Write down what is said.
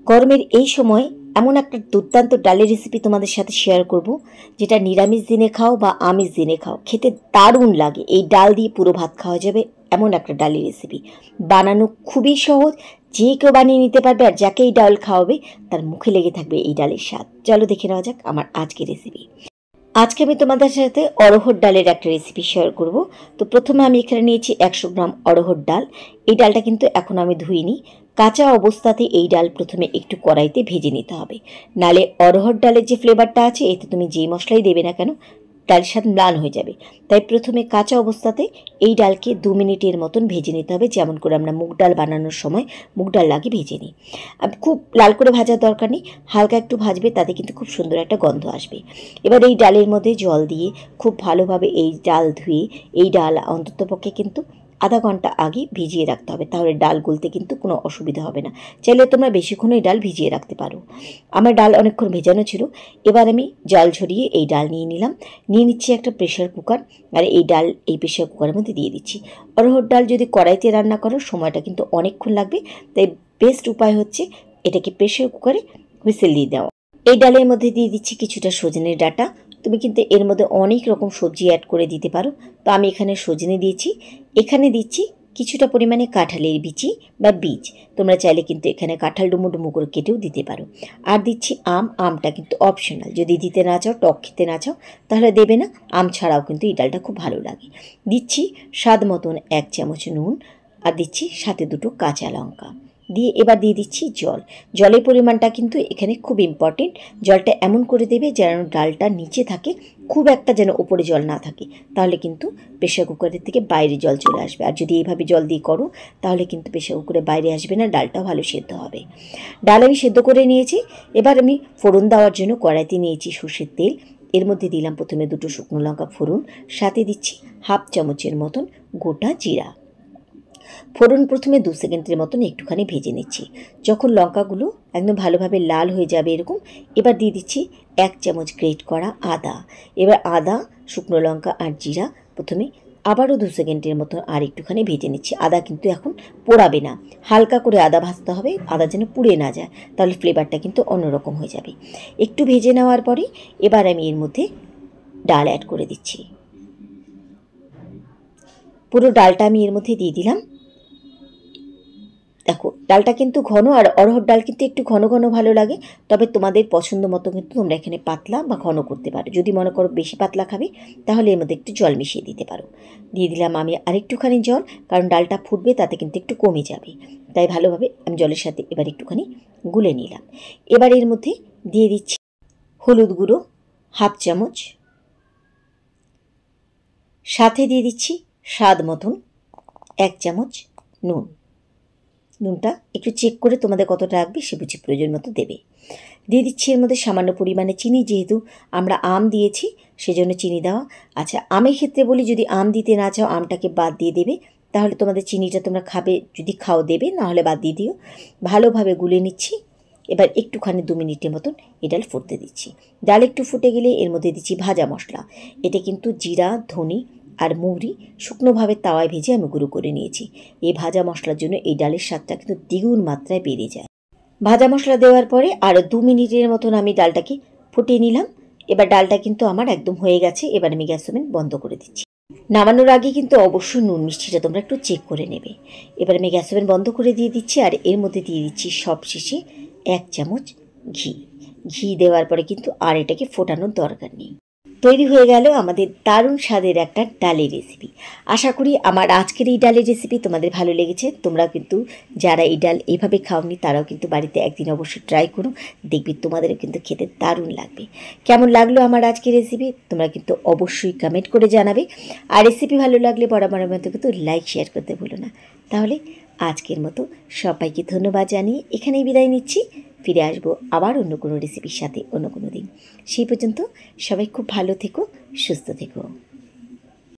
গরমের এই সময় এমন একটা দুর্দান্ত ডালের রেসিপি তোমাদের সাথে শেয়ার করব, যেটা নিরামিষ দিনে খাও বা আমিষ দিনে খাও, খেতে দারুণ লাগে। এই ডাল দিয়ে পুরো ভাত খাওয়া যাবে এমন একটা ডালের রেসিপি। বানানো খুবই সহজ, যে কেউ বানিয়ে নিতে পারবে, আর যাকে এই ডাল খাওয়াবে তার মুখে লেগে থাকবে এই ডালের স্বাদ। চলো দেখে নেওয়া যাক আমার আজকের রেসিপি। আজকে আমি তোমাদের সাথে অড়হর ডালের একটা রেসিপি শেয়ার করব। তো প্রথমে আমি এখানে নিয়েছি 100 গ্রাম অড়হর ডাল। এই ডালটা কিন্তু এখন আমি ধুইনি, কাঁচা অবস্থাতে এই ডাল প্রথমে একটু কড়াইতে ভেজে নিতে হবে, নালে অড়হর ডালের যে ফ্লেভারটা আছে এতে তুমি যেই মশলাই দেবে না কেন ডালের স্বাদ ম্লান হয়ে যাবে। তাই প্রথমে কাঁচা অবস্থাতে এই ডালকে 2 মিনিটের মতন ভেজে নিতে হবে, যেমন করে আমরা মুগ ডাল বানানোর সময় মুগ ডাল লাগে ভেজে নিই। খুব লাল করে ভাজার দরকার নেই, হালকা একটু ভাজবে, তাতে কিন্তু খুব সুন্দর একটা গন্ধ আসবে। এবার এই ডালের মধ্যে জল দিয়ে খুব ভালোভাবে এই ডাল ধুয়ে এই ডাল অন্ততপক্ষে কিন্তু আধা ঘন্টা আগে ভিজিয়ে রাখতে হবে, তাহলে ডাল গুলতে কিন্তু কোনো অসুবিধা হবে না। চাইলে তোমরা বেশিক্ষণ এই ডাল ভিজিয়ে রাখতে পারো। আমার ডাল অনেকক্ষণ ভেজানো ছিল। এবার আমি জল ঝরিয়ে এই ডাল নিয়ে নিচ্ছি একটা প্রেশার কুকার, আর এই ডাল এই প্রেশার কুকারের মধ্যে দিয়ে দিচ্ছি। অড়হর ডাল যদি কড়াইতে রান্না করো সময়টা কিন্তু অনেকক্ষণ লাগবে, তাই বেস্ট উপায় হচ্ছে এটাকে প্রেশার কুকারে হুইসেল দিয়ে দেওয়া। এই ডালের মধ্যে দিয়ে দিচ্ছি কিছুটা সজনের ডাঁটা। তুমি কিন্তু এর মধ্যে অনেক রকম সবজি অ্যাড করে দিতে পারো, তো আমি এখানে সজনে দিয়েছি। এখানে দিচ্ছি কিছুটা পরিমাণে কাঁঠালের বিচি বা বীজ, তোমরা চাইলে কিন্তু এখানে কাঁঠাল ডুমো ডুমো করে কেটেও দিতে পারো। আর দিচ্ছি আমটা কিন্তু অপশনাল, যদি দিতে না চাও, টক খেতে না চাও তাহলে দেবে না, আম ছাড়াও কিন্তু এই ডালটা খুব ভালো লাগে। দিচ্ছি স্বাদ মতন 1 চামচ নুন, আর দিচ্ছি সাথে 2টো কাঁচা লঙ্কা দিয়ে এবার দিয়ে দিচ্ছি জল। জলের পরিমাণটা কিন্তু এখানে খুব ইম্পর্টেন্ট। জলটা এমন করে দেবে যেন ডালটা নিচে থাকে, খুব একটা যেন ওপরে জল না থাকে, তাহলে কিন্তু প্রেশার কুকারের থেকে বাইরে জল চলে আসবে। আর যদি এইভাবে জল দিয়ে করো তাহলে কিন্তু প্রেশার কুকারে বাইরে আসবে না, ডালটাও ভালো সেদ্ধ হবে। ডাল আমি সেদ্ধ করে নিয়েছি। এবার আমি ফোড়ন দেওয়ার জন্য কড়াইতে নিয়েছি সর্ষের তেল। এর মধ্যে দিলাম প্রথমে 2টো শুকনো লঙ্কা ফোড়ন, সাথে দিচ্ছি 1/2 চামচের মতন গোটা জিরা। ফোড়ন প্রথমে 2 সেকেন্ডের মতন একটুখানি ভেজে নিচ্ছি। যখন লঙ্কাগুলো একদম ভালোভাবে লাল হয়ে যাবে এরকম, এবার দিয়ে দিচ্ছি 1 চামচ গ্রেট করা আদা। এবার আদা, শুকনো লঙ্কা আর জিরা প্রথমে আবারও 2 সেকেন্ডের মতো আর একটুখানি ভেজে নিচ্ছি। আদা কিন্তু এখন পোড়াবে না, হালকা করে আদা ভাজতে হবে, আদা যেন পুড়ে না যায়, তাহলে ফ্লেভারটা কিন্তু অন্যরকম হয়ে যাবে। একটু ভেজে নেওয়ার পরে এবার আমি এর মধ্যে ডাল অ্যাড করে দিচ্ছি। পুরো ডালটা আমি এর মধ্যে দিয়ে দিলাম। দেখো ডালটা কিন্তু ঘন, আর অড়হর ডাল কিন্তু একটু ঘন ঘন ভালো লাগে, তবে তোমাদের পছন্দ মতো কিন্তু তোমরা এখানে পাতলা বা ঘন করতে পারো। যদি মনে করো বেশি পাতলা খাবে তাহলে এর মধ্যে একটু জল মিশিয়ে দিতে পারো। দিয়ে দিলাম আমি আরেকটুখানি জল, কারণ ডালটা ফুটবে তাতে কিন্তু একটু কমে যাবে, তাই ভালোভাবে আমি জলের সাথে এবার একটুখানি গুলে নিলাম। এবার এর মধ্যে দিয়ে দিচ্ছি হলুদ গুঁড়ো 1/2 চামচ, সাথে দিয়ে দিচ্ছি স্বাদ মতন 1 চামচ নুন। নুনটা একটু চেক করে তোমাদের কতটা লাগবে সে বুঝে প্রয়োজন মতো দেবে। দিয়ে দিচ্ছি এর মধ্যে সামান্য পরিমাণে চিনি, যেহেতু আমরা আম দিয়েছি সেজন্য চিনি দেওয়া। আচ্ছা, আমের ক্ষেত্রে বলি, যদি আম দিতে না চাও আমটাকে বাদ দিয়ে দেবে, তাহলে তোমাদের চিনিটা তোমরা খাবে, যদি খাও দেবে, না হলে বাদ দিয়ে দিও। ভালোভাবে গুলে নিচ্ছি। এবার একটুখানি 2 মিনিটের মতন এই ডাল ফুটতে দিচ্ছি। ডাল একটু ফুটে গেলে এর মধ্যে দিচ্ছি ভাজা মশলা। এটা কিন্তু জিরা, ধনে আর মৌরি শুকনোভাবে তাওয়ায় ভেজে আমি গুঁড়ো করে নিয়েছি। এই ভাজা মশলার জন্য এই ডালের স্বাদটা কিন্তু দ্বিগুণ মাত্রায় বেড়ে যায়। ভাজা মশলা দেওয়ার পরে আরও 2 মিনিটের মতন আমি ডালটাকে ফুটিয়ে নিলাম। এবার ডালটা কিন্তু আমার একদম হয়ে গেছে। এবার আমি গ্যাস ওভেন বন্ধ করে দিচ্ছি। নামানোর আগে কিন্তু অবশ্যই নুন মিষ্টিটা তোমরা একটু চেক করে নেবে। এবার আমি গ্যাস ওভেন বন্ধ করে দিয়ে দিচ্ছি, আর এর মধ্যে দিয়ে দিচ্ছি সবশেষে 1 চামচ ঘি। ঘি দেওয়ার পরে কিন্তু আর এটাকে ফোটানোর দরকার নেই। তৈরি হয়ে গেল আমাদের দারুণ স্বাদের একটা ডালের রেসিপি। আশা করি আমার আজকের এই ডালের রেসিপি তোমাদের ভালো লেগেছে। তোমরা কিন্তু যারা এই ডাল এইভাবে খাওনি তারাও কিন্তু বাড়িতে একদিন অবশ্যই ট্রাই করো, দেখবি তোমাদেরও কিন্তু খেতে দারুণ লাগবে। কেমন লাগলো আমার আজকের রেসিপি তোমরা কিন্তু অবশ্যই কমেন্ট করে জানাবে, আর রেসিপি ভালো লাগলে বরাবরের মতো কিন্তু লাইক শেয়ার করতে ভুলো না। তাহলে আজকের মতো সবাইকে ধন্যবাদ জানিয়ে এখানেই বিদায় নিচ্ছি। ফিরে আসবো আবার অন্য কোনো রেসিপির সাথে অন্য কোনো দিন। সেই পর্যন্ত সবাই খুব ভালো থেকো, সুস্থ থেকো।